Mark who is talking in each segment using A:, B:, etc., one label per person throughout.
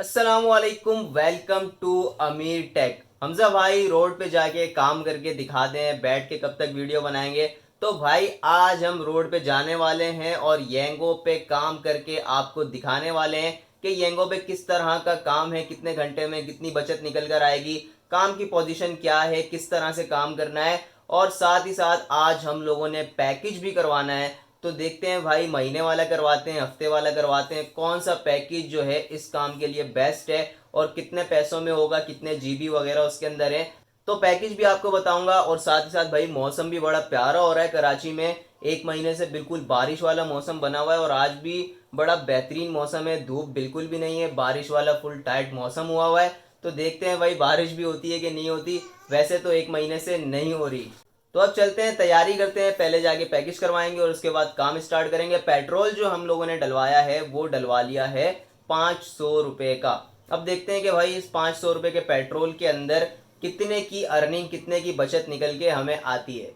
A: अस्सलामुअलैकुम, welcome to अमीर take. Hamza भाई रोड पे जाके काम करके दिखाते हैं, बैठ के कब तक वीडियो बनाएंगे। तो भाई आज हम रोड पे जाने वाले हैं और येंगो पे काम करके आपको दिखाने वाले हैं कि येंगो पे किस तरह का काम है, कितने घंटे में कितनी बचत निकल कर आएगी, काम की पोजीशन क्या है, किस तरह से काम करना है। और साथ ही साथ आज हम लोगों ने पैकेज भी करवाना है। तो देखते हैं भाई, महीने वाला करवाते हैं, हफ्ते वाला करवाते हैं, कौन सा पैकेज जो है इस काम के लिए बेस्ट है और कितने पैसों में होगा, कितने जीबी वगैरह उसके अंदर है। तो पैकेज भी आपको बताऊंगा। और साथ ही साथ भाई मौसम भी बड़ा प्यारा हो रहा है कराची में। एक महीने से बिल्कुल बारिश वाला मौसम बना हुआ है और आज भी बड़ा बेहतरीन मौसम है, धूप बिल्कुल भी नहीं है, बारिश वाला फुल टाइट मौसम हुआ है। तो देखते हैं भाई बारिश भी होती है कि नहीं होती। वैसे तो एक महीने से नहीं हो रही। तो अब चलते हैं, तैयारी करते हैं, पहले जाके पैकेज करवाएंगे और उसके बाद काम स्टार्ट करेंगे। पेट्रोल जो हम लोगों ने डलवाया है वो डलवा लिया है 500 रुपये का। अब देखते हैं कि भाई इस 500 रुपये के पेट्रोल के अंदर कितने की अर्निंग, कितने की बचत निकल के हमें आती है।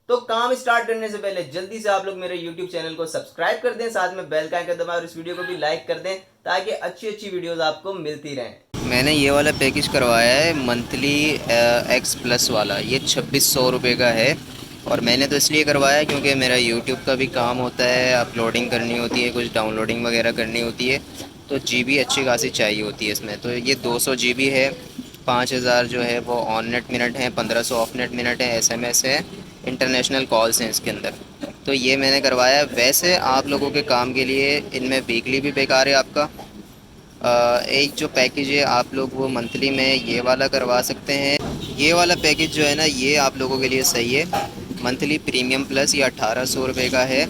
A: तो काम स्टार्ट करने से पहले जल्दी से आप लोग मेरे YouTube चैनल को सब्सक्राइब कर दें, साथ में बेल का आइकन दबाएं और इस वीडियो को भी लाइक कर दें ताकि अच्छी अच्छी वीडियोस आपको मिलती रहें।
B: मैंने ये वाला पैकेज करवाया है मंथली एक्स प्लस वाला। ये 2600 रुपये का है और मैंने तो इसलिए करवाया क्योंकि मेरा यूट्यूब का भी काम होता है, अपलोडिंग करनी होती है, कुछ डाउनलोडिंग वगैरह करनी होती है, तो जीबी अच्छी खासी चाहिए होती है इसमें। तो ये 200 जीबी है, 5000 जो है वो ऑन नेट मिनट हैं, 1500 ऑफ नेट मिनट है, एसएमएस है, इंटरनेशनल कॉल्स हैं इसके अंदर। तो ये मैंने करवाया। वैसे आप लोगों के काम के लिए इनमें वीकली भी बेकार है आपका। एक जो पैकेज है आप लोग वो मंथली में ये वाला करवा सकते हैं। ये वाला पैकेज जो है ना ये आप लोगों के लिए सही है। मंथली प्रीमियम प्लस ये 1800 रुपये का है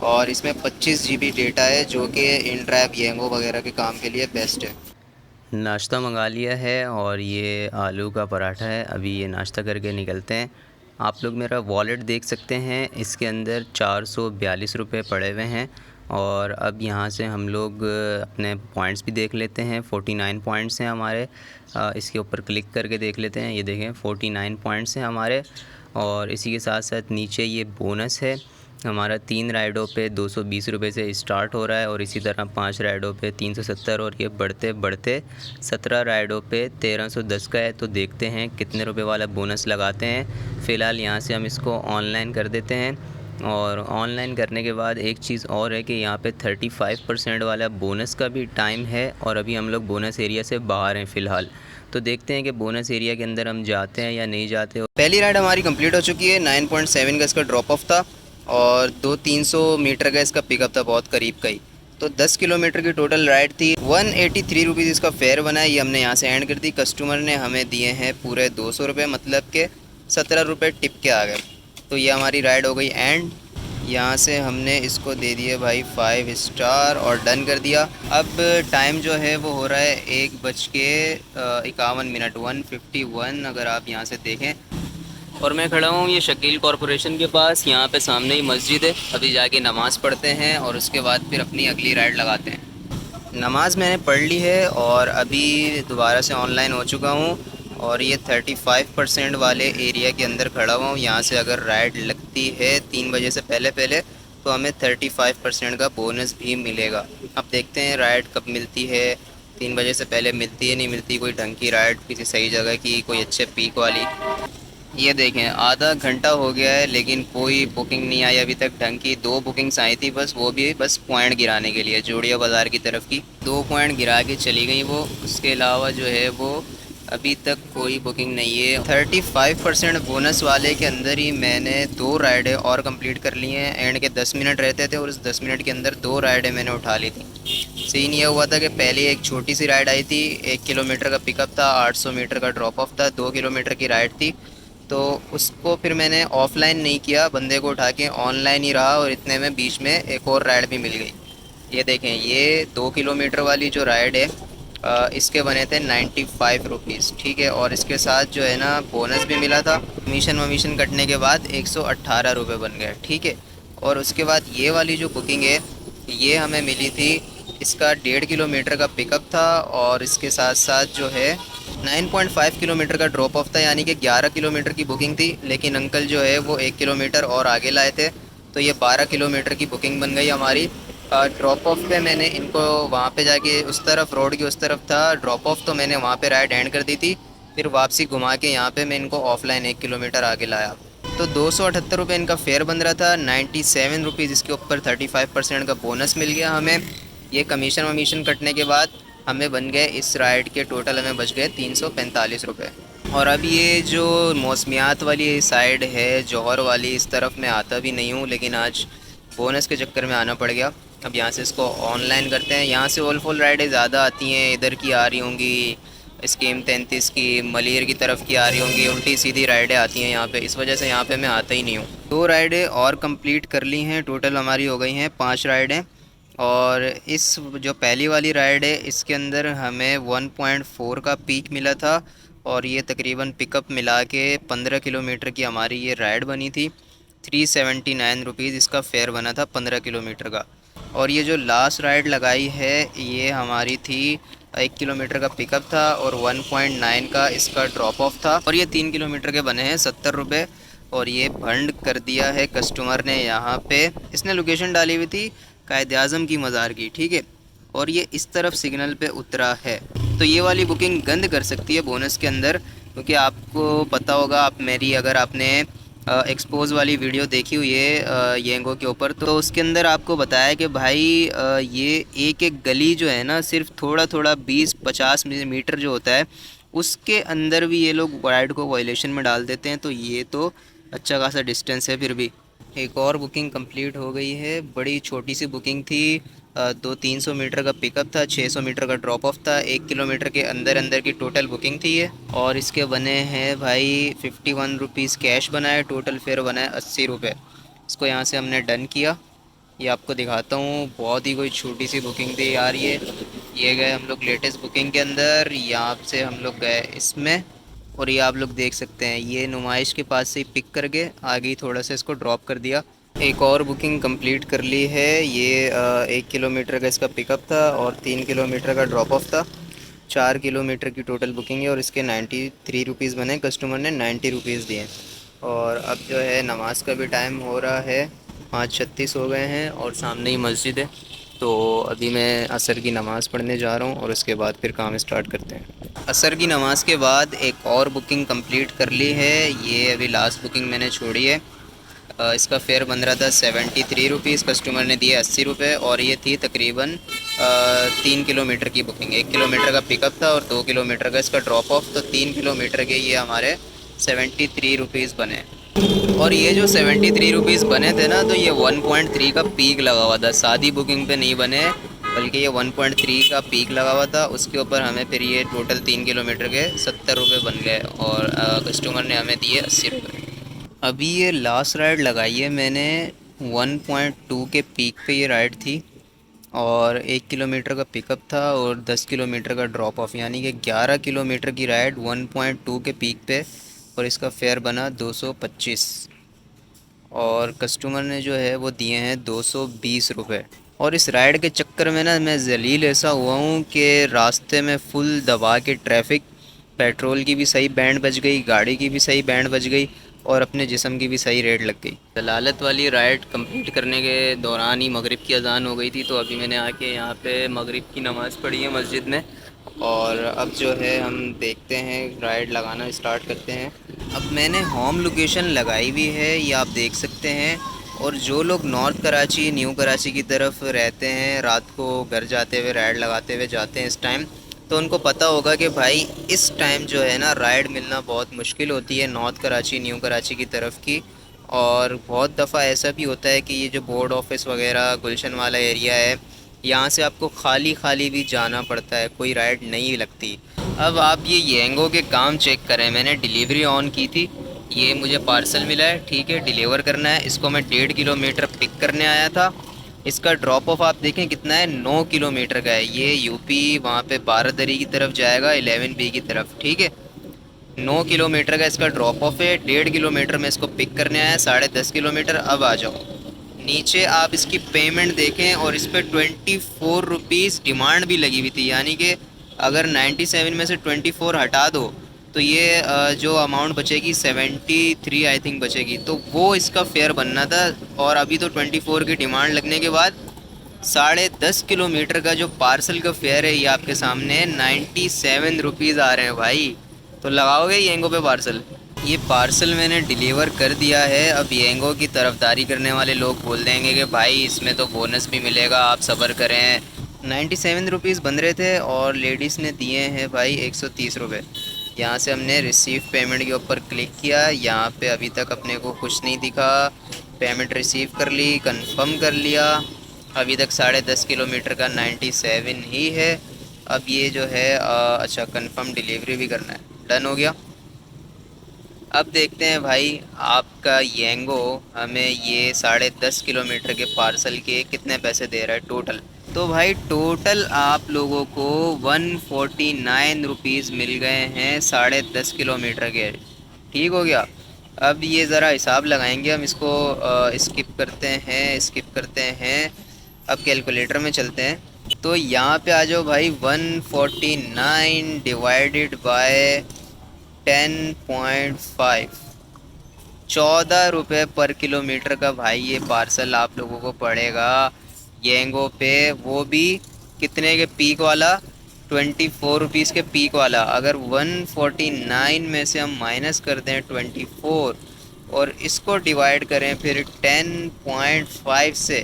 B: और इसमें 25 जीबी डेटा है जो कि इन ड्राइव येंगो वगैरह के काम के लिए बेस्ट है। नाश्ता मंगा लिया है और ये आलू का पराठा है। अभी ये नाश्ता करके निकलते हैं। आप लोग मेरा वॉलेट देख सकते हैं, इसके अंदर 442 रुपये पड़े हुए हैं। और अब यहाँ से हम लोग अपने पॉइंट्स भी देख लेते हैं। 49 पॉइंट्स हैं हमारे। इसके ऊपर क्लिक करके देख लेते हैं। ये देखें 49 पॉइंट्स हैं हमारे। और इसी के साथ साथ नीचे ये बोनस है हमारा। 3 राइडों पे 220 रुपये से स्टार्ट हो रहा है और इसी तरह 5 राइडों पे 370 और ये बढ़ते बढ़ते 17 राइडों पे 1310 का है। तो देखते हैं कितने रुपए वाला बोनस लगाते हैं। फ़िलहाल यहाँ से हम इसको ऑनलाइन कर देते हैं। और ऑनलाइन करने के बाद एक चीज़ और है कि यहाँ पे 35% वाला बोनस का भी टाइम है और अभी हम लोग बोनस एरिया से बाहर हैं फ़िलहाल। तो देखते हैं कि बोनस एरिया के अंदर हम जाते हैं या नहीं जाते। पहली राइड हमारी कंप्लीट हो चुकी है। 9.7 का इसका ड्रॉप ऑफ था और 200-300 मीटर का इसका पिकअप था, बहुत करीब का ही। तो 10 किलोमीटर की टोटल राइड थी। 183 रुपीज़ इसका फेयर बना है। ये हमने यहाँ से एंड कर दी। कस्टमर ने हमें दिए हैं पूरे 200 रुपये, मतलब के 17 रुपये टिप के आ गए। तो ये हमारी राइड हो गई एंड। यहाँ से हमने इसको दे दिए भाई 5 स्टार और डन कर दिया। अब टाइम जो है वो हो रहा है 1:51, 151 अगर आप यहाँ से देखें। और मैं खड़ा हूँ ये शकील कॉरपोरेशन के पास। यहाँ पे सामने ही मस्जिद है। अभी जाके नमाज़ पढ़ते हैं और उसके बाद फिर अपनी अगली राइड लगाते हैं। नमाज़ मैंने पढ़ ली है और अभी दोबारा से ऑनलाइन हो चुका हूँ और ये 35% वाले एरिया के अंदर खड़ा हुआ हूँ। यहाँ से अगर राइड लगती है 3 बजे से पहले पहले तो हमें 35% का बोनस भी मिलेगा। अब देखते हैं राइड कब मिलती है। 3 बजे से पहले मिलती है नहीं मिलती कोई ढंग की राइड, किसी सही जगह की, कोई अच्छे पीक वाली। ये देखें आधा घंटा हो गया है लेकिन कोई बुकिंग नहीं आई अभी तक ढंग की। 2 बुकिंग्स आई थी बस, वो भी बस पॉइंट गिराने के लिए, जोड़िया बाज़ार की तरफ की 2 पॉइंट गिरा के चली गई वो। उसके अलावा जो है वो अभी तक कोई बुकिंग नहीं है। 35% बोनस वाले के अंदर ही मैंने 2 राइडें और कंप्लीट कर ली हैं। एंड के 10 मिनट रहते थे और उस 10 मिनट के अंदर 2 राइडें मैंने उठा ली थी। सीन ये हुआ था कि पहले एक छोटी सी राइड आई थी, 1 किलोमीटर का पिकअप था, 800 मीटर का ड्रॉप ऑफ था, 2 किलोमीटर की राइड थी। तो उसको फिर मैंने ऑफलाइन नहीं किया, बंदे को उठा के ऑनलाइन ही रहा और इतने में बीच में एक और राइड भी मिल गई। ये देखें ये 2 किलोमीटर वाली जो राइड है इसके बने थे 95 रुपीज़, ठीक है। और इसके साथ जो है ना बोनस भी मिला था। कमीशन कटने के बाद 118 रुपये बन गए, ठीक है। और उसके बाद ये वाली जो बुकिंग है ये हमें मिली थी, इसका 1.5 किलोमीटर का पिकअप था और इसके साथ साथ जो है 9.5 किलोमीटर का ड्रॉप ऑफ था, यानी कि 11 किलोमीटर की बुकिंग थी। लेकिन अंकल जो है वो 1 किलोमीटर और आगे लाए थे तो ये 12 किलोमीटर की बुकिंग बन गई हमारी। ड्रॉप ऑफ पे मैंने इनको वहाँ पे जाके उस तरफ रोड की उस तरफ था ड्रॉप ऑफ, तो मैंने वहाँ पे राइड एंड कर दी थी। फिर वापसी घुमा के यहाँ पे मैं इनको ऑफलाइन 1 किलोमीटर आगे लाया। तो 278 रुपये इनका फेयर बन रहा था। 97 रुपीज़ इसके ऊपर 35% का बोनस मिल गया हमें। ये कमीशन वमीशन कटने के बाद हमें बन गए इस राइड के टोटल हमें बच गए 345 रुपये। और अब ये जो मौसमियात वाली साइड है जौहर वाली, इस तरफ मैं आता भी नहीं हूँ, लेकिन आज बोनस के चक्कर में आना पड़ गया। अब यहाँ से इसको ऑनलाइन करते हैं। यहाँ से ऑल फॉल राइडें ज़्यादा आती हैं, इधर की आ रही होंगी स्कीम 33 की, मलिर की तरफ की आ रही होंगी, उल्टी सीधी राइडें आती हैं यहाँ पे, इस वजह से यहाँ पे मैं आता ही नहीं हूँ। 2 राइडें और कंप्लीट कर ली हैं, टोटल हमारी हो गई हैं 5 राइडें। और इस जो पहली वाली राइड है इसके अंदर हमें 1.4 का पीक मिला था, और ये तकरीबन पिकअप मिला के 15 किलोमीटर की हमारी ये राइड बनी थी। 379 रुपीज़ इसका फेयर बना था 15 किलोमीटर का। और ये जो लास्ट राइड लगाई है ये हमारी थी 1 किलोमीटर का पिकअप था और 1.9 का इसका ड्रॉप ऑफ था, और ये 3 किलोमीटर के बने हैं 70 रुपये। और ये फंड कर दिया है कस्टमर ने यहाँ पे, इसने लोकेशन डाली हुई थी कायद आज़म की मज़ार की, ठीक है। और ये इस तरफ सिग्नल पे उतरा है, तो ये वाली बुकिंग गंद कर सकती है बोनस के अंदर, क्योंकि आपको पता होगा, आप मेरी अगर आपने एक्सपोज वाली वीडियो देखी हुई है येंगो के ऊपर, तो उसके अंदर आपको बताया कि भाई ये एक एक गली जो है ना, सिर्फ थोड़ा थोड़ा 20-50 मीटर जो होता है उसके अंदर भी ये लोग राइड को वायलेशन में डाल देते हैं। तो ये तो अच्छा खासा डिस्टेंस है। फिर भी एक और बुकिंग कंप्लीट हो गई है, बड़ी छोटी सी बुकिंग थी, 200-300 मीटर का पिकअप था, 600 मीटर का ड्रॉप ऑफ था, 1 किलोमीटर के अंदर अंदर की टोटल बुकिंग थी ये। और इसके बने हैं भाई 51 रुपीज़ कैश बना है, टोटल फेयर बना है 80 रुपये। इसको यहाँ से हमने डन किया, ये आपको दिखाता हूँ। बहुत ही कोई छोटी सी बुकिंग थी यार ये गए हम लोग लेटेस्ट बुकिंग के अंदर, यहाँ से हम लोग गए इसमें, और ये आप लोग देख सकते हैं ये नुमाइश के पास से ही पिक करके आगे ही थोड़ा सा इसको ड्रॉप कर दिया। एक और बुकिंग कंप्लीट कर ली है, ये 1 किलोमीटर का इसका पिकअप था और 3 किलोमीटर का ड्रॉप ऑफ था। 4 किलोमीटर की टोटल बुकिंग है और इसके 93 रुपीज़ बने, कस्टमर ने 90 रुपीज़ दिए। और अब जो है नमाज का भी टाइम हो रहा है, 5:36 हो गए हैं और सामने ही मस्जिद है। तो अभी मैं असर की नमाज़ पढ़ने जा रहा हूँ और उसके बाद फिर काम स्टार्ट करते हैं। असर की नमाज़ के बाद एक और बुकिंग कंप्लीट कर ली है, ये अभी लास्ट बुकिंग मैंने छोड़ी है। इसका फेयर बन रहा था 73 रुपीज़, कस्टमर ने दिए 80 रुपये। और ये थी तकरीबन 3 किलोमीटर की बुकिंग, 1 किलोमीटर का पिकअप था और 2 किलोमीटर का इसका ड्रॉप ऑफ, तो 3 किलोमीटर के ये हमारे 73 रुपीज़ बने। और ये जो 73 रुपीज़ बने थे ना, तो ये 1.3 का पीक लगा हुआ था, सादी बुकिंग पे नहीं बने, बल्कि ये 1.3 का पीक लगा हुआ था। उसके ऊपर हमें फिर ये टोटल 3 किलोमीटर के 70 रुपये बन गए और कस्टमर ने हमें दिए 80 रुपये। अभी ये लास्ट राइड लगाई है मैंने 1.2 के पीक पे ये राइड थी, और 1 किलोमीटर का पिकअप था और 10 किलोमीटर का ड्रॉप ऑफ, यानी कि 11 किलोमीटर की राइड 1.2 के पीक पे, और इसका फेयर बना 225। और कस्टमर ने जो है वो दिए हैं 220 रुपये। और इस राइड के चक्कर में ना मैं जलील ऐसा हुआ हूँ कि रास्ते में फुल दबा के ट्रैफिक, पेट्रोल की भी सही बैंड बज गई, गाड़ी की भी सही बैंड बज गई और अपने जिस्म की भी सही रेट लग गई। दलालत वाली राइड कंप्लीट करने के दौरान ही मगरिब की अजान हो गई थी, तो अभी मैंने आके यहाँ पे मगरिब की नमाज़ पढ़ी है मस्जिद में। और अब जो है हम देखते हैं राइड लगाना स्टार्ट करते हैं। अब मैंने होम लोकेशन लगाई हुई है, ये आप देख सकते हैं। और जो लोग नॉर्थ कराची, न्यू कराची की तरफ रहते हैं, रात को घर जाते हुए राइड लगाते हुए जाते हैं इस टाइम, तो उनको पता होगा कि भाई इस टाइम जो है ना राइड मिलना बहुत मुश्किल होती है नॉर्थ कराची, न्यू कराची की तरफ की। और बहुत दफ़ा ऐसा भी होता है कि ये जो बोर्ड ऑफिस वगैरह गुलशन वाला एरिया है, यहाँ से आपको खाली खाली भी जाना पड़ता है, कोई राइड नहीं लगती। अब आप ये येंगो के काम चेक करें, मैंने डिलीवरी ऑन की थी, ये मुझे पार्सल मिला है, ठीक है, डिलीवर करना है इसको। मैं 1.5 किलोमीटर पिक करने आया था। इसका ड्रॉप ऑफ आप देखें कितना है, 9 किलोमीटर का है। ये यूपी वहाँ पे बारादरी की तरफ जाएगा 11B की तरफ, ठीक है। 9 किलोमीटर का इसका ड्रॉप ऑफ है। 1.5 किलोमीटर में इसको पिक करने आया, 10.5 किलोमीटर। अब आ जाओ नीचे, आप इसकी पेमेंट देखें और इस पर 24 रुपीज़ डिमांड भी लगी हुई थी, यानी कि अगर 97 में से 24 हटा दो तो ये जो अमाउंट बचेगी 73 आई थिंक बचेगी, तो वो इसका फेयर बनना था। और अभी तो 24 की डिमांड लगने के बाद 10.5 किलोमीटर का जो पार्सल का फेयर है ये आपके सामने 97 रुपीज़ आ रहे हैं भाई। तो लगाओगे येंगो पे पार्सल? ये पार्सल मैंने डिलीवर कर दिया है। अब येंगो की तरफदारी करने वाले लोग बोल देंगे कि भाई इसमें तो बोनस भी मिलेगा, आप सब्र करें। 97 रुपीज़ बन रहे थे और लेडीज़ ने दिए हैं भाई 130 रुपये। यहाँ से हमने रिसीव पेमेंट के ऊपर क्लिक किया। यहाँ पे अभी तक अपने को कुछ नहीं दिखा। पेमेंट रिसीव कर ली, कंफर्म कर लिया। अभी तक 10.5 किलोमीटर का 97 ही है। अब ये जो है अच्छा कंफर्म डिलीवरी भी करना है, डन हो गया। अब देखते हैं भाई आपका येंगो हमें ये 10.5 किलोमीटर के पार्सल के कितने पैसे दे रहा है टोटल। तो भाई टोटल आप लोगों को 149 रुपीज़ मिल गए हैं 10.5 किलोमीटर के। ठीक हो गया। अब ये ज़रा हिसाब लगाएंगे हम इसको। स्किप करते हैं। अब कैलकुलेटर में चलते हैं। तो यहाँ पे आ जाओ भाई। 149 डिवाइडेड बाय 10.5, 14 रुपये पर किलोमीटर का भाई ये पार्सल आप लोगों को पड़ेगा येंगो पे। वो भी कितने के पीक वाला? 24 रुपीज़ के पीक वाला। अगर 149 में से हम माइनस कर दें 24 और इसको डिवाइड करें फिर 10.5 से,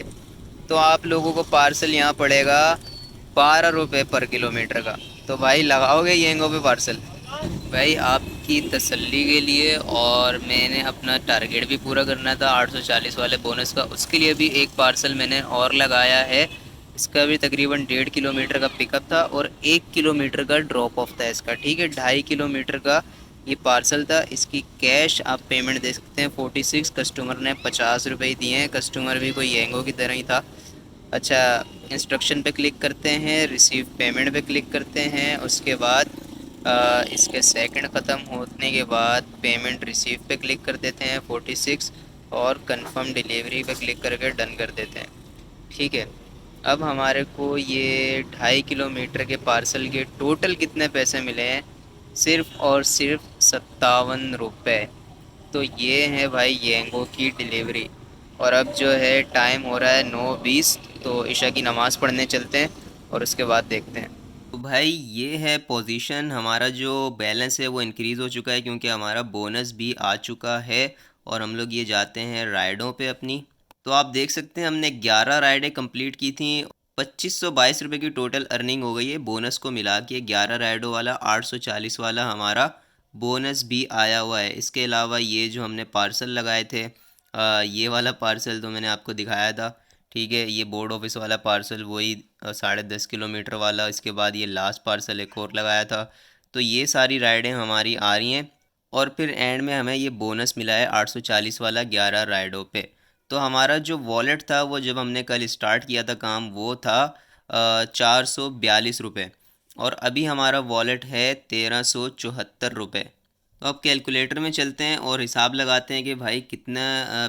B: तो आप लोगों को पार्सल यहाँ पड़ेगा 12 रुपये पर किलोमीटर का। तो भाई लगाओगे येंगो पे पार्सल? भाई आपकी तसल्ली के लिए, और मैंने अपना टारगेट भी पूरा करना था 840 वाले बोनस का, उसके लिए भी एक पार्सल मैंने और लगाया है। इसका भी तकरीबन 1.5 किलोमीटर का पिकअप था और 1 किलोमीटर का ड्रॉप ऑफ था इसका। ठीक है, 2.5 किलोमीटर का ये पार्सल था। इसकी कैश आप पेमेंट दे सकते हैं 46। कस्टमर ने 50 रुपये ही दिए हैं। कस्टमर भी कोई येंगो की तरह ही था। अच्छा, इंस्ट्रक्शन पे क्लिक करते हैं, रिसीव पेमेंट पे क्लिक करते हैं। उसके बाद इसके सेकंड ख़त्म होने के बाद पेमेंट रिसीव पे क्लिक कर देते हैं 46 और कंफर्म डिलीवरी पे क्लिक करके डन कर देते हैं। ठीक है, अब हमारे को ये 2.5 किलोमीटर के पार्सल के टोटल कितने पैसे मिले हैं? सिर्फ़ और सिर्फ 57 रुपये। तो ये है भाई येंगो की डिलीवरी। और अब जो है टाइम हो रहा है 9:20, तो इशा की नमाज़ पढ़ने चलते हैं और उसके बाद देखते हैं। तो भाई ये है पोजीशन। हमारा जो बैलेंस है वो इंक्रीज़ हो चुका है क्योंकि हमारा बोनस भी आ चुका है। और हम लोग ये जाते हैं राइडों पे अपनी। तो आप देख सकते हैं हमने 11 राइडें कंप्लीट की थी। 2522 रुपये की टोटल अर्निंग हो गई है बोनस को मिला के। 11 राइडों वाला 840 वाला हमारा बोनस भी आया हुआ है। इसके अलावा ये जो हमने पार्सल लगाए थे, ये वाला पार्सल तो मैंने आपको दिखाया था। ठीक है, ये बोर्ड ऑफिस वाला पार्सल वही 10.5 किलोमीटर वाला। इसके बाद ये लास्ट पार्सल एक और लगाया था। तो ये सारी राइडें हमारी आ रही हैं और फिर एंड में हमें ये बोनस मिला है 840 वाला 11 राइडों पे। तो हमारा जो वॉलेट था वो जब हमने कल स्टार्ट किया था काम, वो था 442 रुपये और अभी हमारा वॉलेट है 1374 रुपये। तो अब कैलकुलेटर में चलते हैं और हिसाब लगाते हैं कि भाई कितना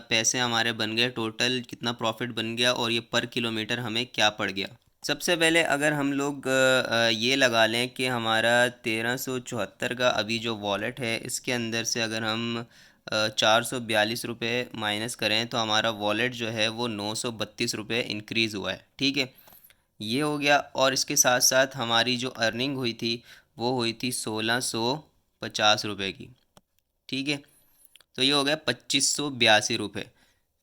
B: पैसे हमारे बन गए, टोटल कितना प्रॉफिट बन गया और ये पर किलोमीटर हमें क्या पड़ गया। सबसे पहले अगर हम लोग ये लगा लें कि हमारा 1374 का अभी जो वॉलेट है इसके अंदर से अगर हम 442 रुपये माइनस करें तो हमारा वॉलेट जो है वो 932 रुपये इंक्रीज़ हुआ है। ठीक है, ये हो गया। और इसके साथ साथ हमारी जो अर्निंग हुई थी वो हुई थी 1650 रुपये की। ठीक है, तो ये हो गया 2582 रुपये।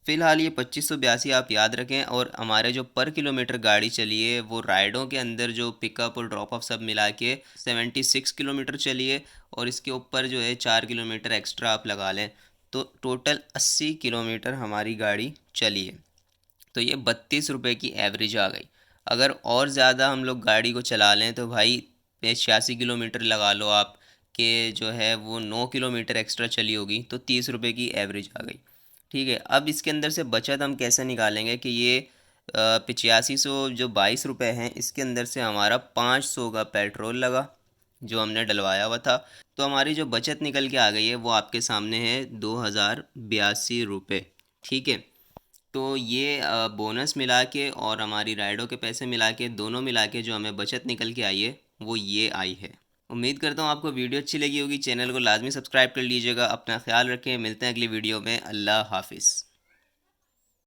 B: फ़िलहाल ये 2582 आप याद रखें। और हमारे जो पर किलोमीटर गाड़ी चली है वो राइडों के अंदर जो पिकअप और ड्रॉप ऑफ सब मिला के 76 किलोमीटर चली है और इसके ऊपर जो है 4 किलोमीटर एक्स्ट्रा आप लगा लें तो टोटल 80 किलोमीटर हमारी गाड़ी चली है। तो ये 32 रुपये की एवरेज आ गई। अगर और ज़्यादा हम लोग गाड़ी को चला लें तो भाई 86 किलोमीटर लगा लो आप, कि जो है वो 9 किलोमीटर एक्स्ट्रा चली होगी तो 30 रुपये की एवरेज आ गई। ठीक है, अब इसके अंदर से बचत हम कैसे निकालेंगे कि ये 8500 जो 22 रुपये हैं इसके अंदर से हमारा 500 का पेट्रोल लगा जो हमने डलवाया हुआ था। तो हमारी जो बचत निकल के आ गई है वो आपके सामने है 2082 रुपये। ठीक है, तो ये बोनस मिला के और हमारी राइडों के पैसे मिला के, दोनों मिला के जो हमें बचत निकल के आई है वो ये आई है। उम्मीद करता हूँ आपको वीडियो अच्छी लगी होगी। चैनल को लाजमी सब्सक्राइब कर लीजिएगा। अपना ख्याल रखें, मिलते हैं अगली वीडियो में। अल्लाह हाफिज़।